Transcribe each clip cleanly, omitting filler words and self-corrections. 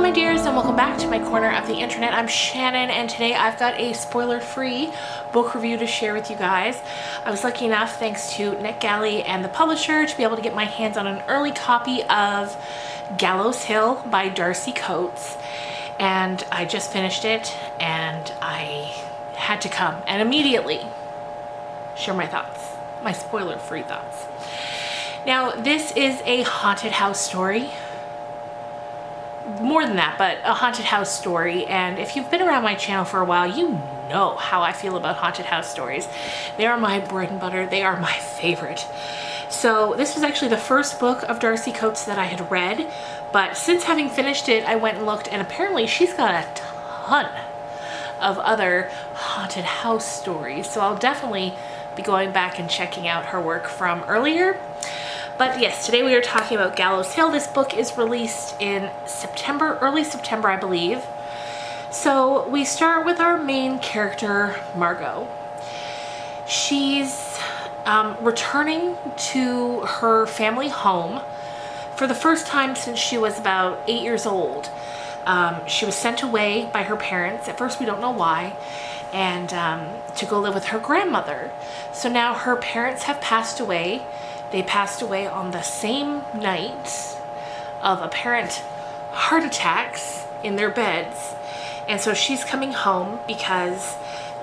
my dears, and welcome back to my corner of the internet. I'm Shannon, and today I've got a spoiler-free book review to share with you guys. I was lucky enough, thanks to Nick Galley and the publisher, to be able to get my hands on an early copy of Gallows Hill by Darcy Coates, and I just finished it, and I had to come and immediately share my thoughts, my spoiler-free thoughts. Now, this is a haunted house story. More than that, but a haunted house story. And if you've been around my channel for a while, you know how I feel about haunted house stories. They are my bread and butter. They are my favorite. So this was actually the first book of Darcy Coates that I had read, but since having finished it, I went and looked, and apparently she's got a ton of other haunted house stories. So I'll definitely be going back and checking out her work from earlier. But yes, today we are talking about Gallows Hill. This book is released in September, early September, I believe. So we start with our main character, Margot. She's returning to her family home for the first time since she was about 8 years old. She was sent away by her parents. At first we don't know why. And to go live with her grandmother. So now her parents have passed away. They passed away on the same night of apparent heart attacks in their beds. And so she's coming home because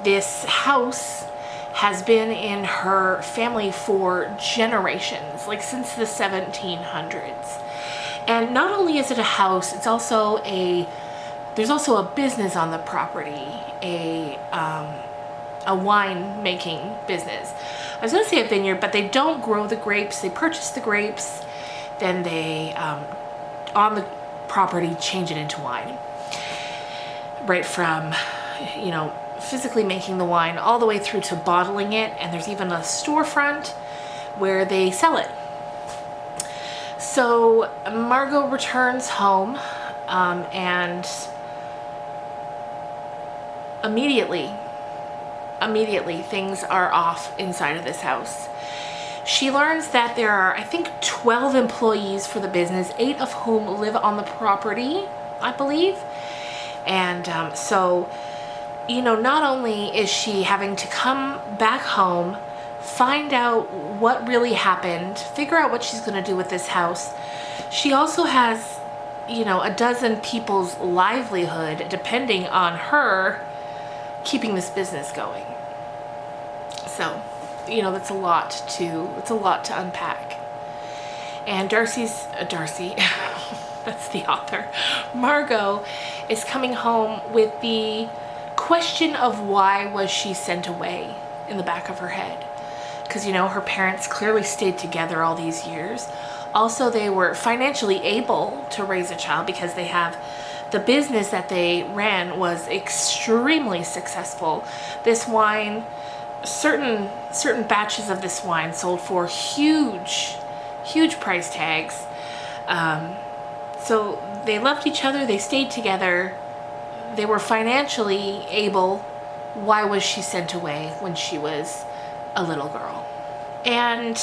this house has been in her family for generations, like since the 1700s. And not only is it a house, it's also there's also a business on the property, a wine making business. I was going to say a vineyard, but they don't grow the grapes. They purchase the grapes, then they, on the property, change it into wine. Right from, you know, physically making the wine all the way through to bottling it, and there's even a storefront where they sell it. So Margot returns home, and immediately things are off inside of this house. She learns that there are, I think, 12 employees for the business, 8 of whom live on the property, I believe. And so, you know, not only is she having to come back home, find out what really happened, figure out what she's going to do with this house, she also has, you know, a dozen people's livelihood depending on her keeping this business going. So, you know, that's a lot to unpack. And Darcy, that's the author, Margot is coming home with the question of why was she sent away in the back of her head. Because, you know, her parents clearly stayed together all these years. Also, they were financially able to raise a child because they have the business that they ran was extremely successful. This wine, certain batches of this wine sold for huge price tags. So they loved each other, they stayed together, they were financially able. Why was she sent away when she was a little girl? And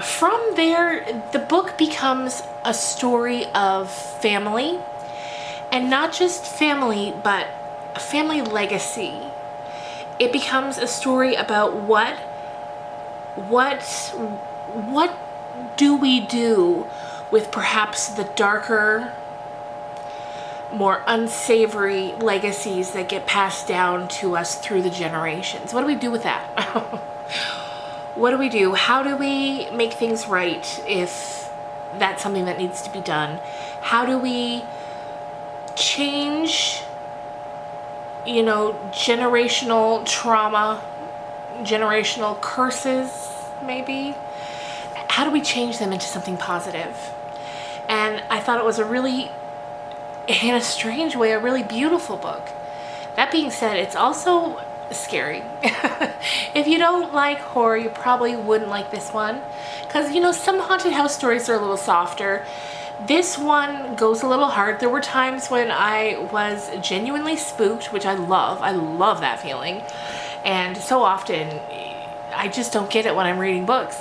from there, the book becomes a story of family. And not just family, but a family legacy. It becomes a story about what do we do with perhaps the darker, more unsavory legacies that get passed down to us through the generations. What do we do with that? What do we do? How do we make things right if that's something that needs to be done? How do we change, you know, generational trauma, generational curses, maybe? How do we change them into something positive? And I thought it was a really, in a strange way, a really beautiful book. That being said, it's also scary. If you don't like horror, you probably wouldn't like this one. Because, you know, some haunted house stories are a little softer. This one goes a little hard. There were times when I was genuinely spooked, which I love. I love that feeling. And so often, I just don't get it when I'm reading books.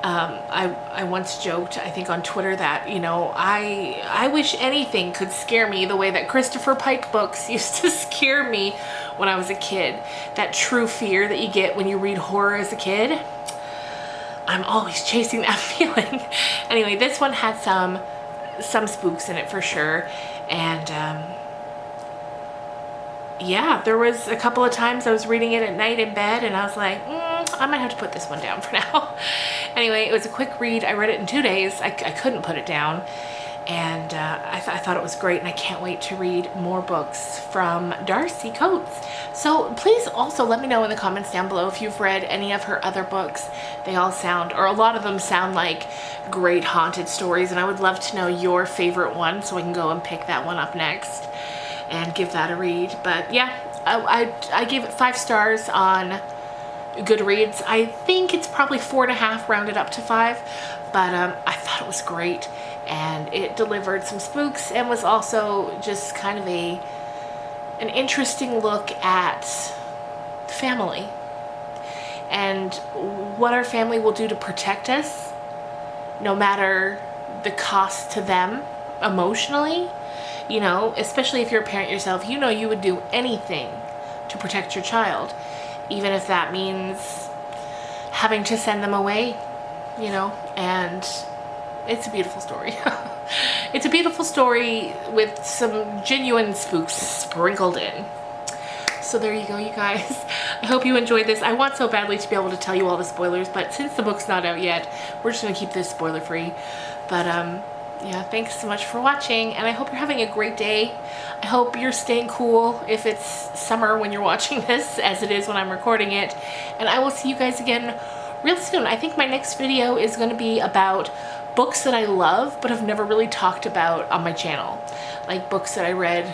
I once joked, I think on Twitter, that, you know, I wish anything could scare me the way that Christopher Pike books used to scare me when I was a kid. That true fear that you get when you read horror as a kid. I'm always chasing that feeling. Anyway, this one had some spooks in it for sure. And yeah, there was a couple of times I was reading it at night in bed and I was like, I might have to put this one down for now. Anyway, it was a quick read. I read it in 2 days. I couldn't put it down. And I thought it was great, and I can't wait to read more books from Darcy Coates. So please also let me know in the comments down below if you've read any of her other books. They all sound, or a lot of them sound like great haunted stories, and I would love to know your favorite one so I can go and pick that one up next and give that a read. But yeah, I gave it 5 stars on Goodreads. I think it's probably 4.5 rounded up to 5, but I thought it was great, and it delivered some spooks and was also just kind of an interesting look at family and what our family will do to protect us, no matter the cost to them emotionally. You know, especially if you're a parent yourself, you know you would do anything to protect your child, even if that means having to send them away, you know. And it's a beautiful story. It's a beautiful story with some genuine spooks sprinkled in. So there you go, you guys. I hope you enjoyed this. I want so badly to be able to tell you all the spoilers, but since the book's not out yet, we're just gonna keep this spoiler free. But yeah, thanks so much for watching, and I hope you're having a great day. I hope you're staying cool if it's summer when you're watching this, as it is when I'm recording it. And I will see you guys again real soon. I think my next video is going to be about books that I love but have never really talked about on my channel. Like books that I read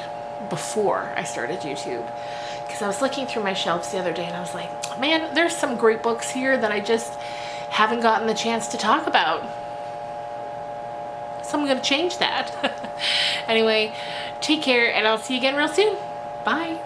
before I started YouTube. Because I was looking through my shelves the other day and I was like, man, there's some great books here that I just haven't gotten the chance to talk about. So I'm going to change that. Anyway, take care, and I'll see you again real soon. Bye.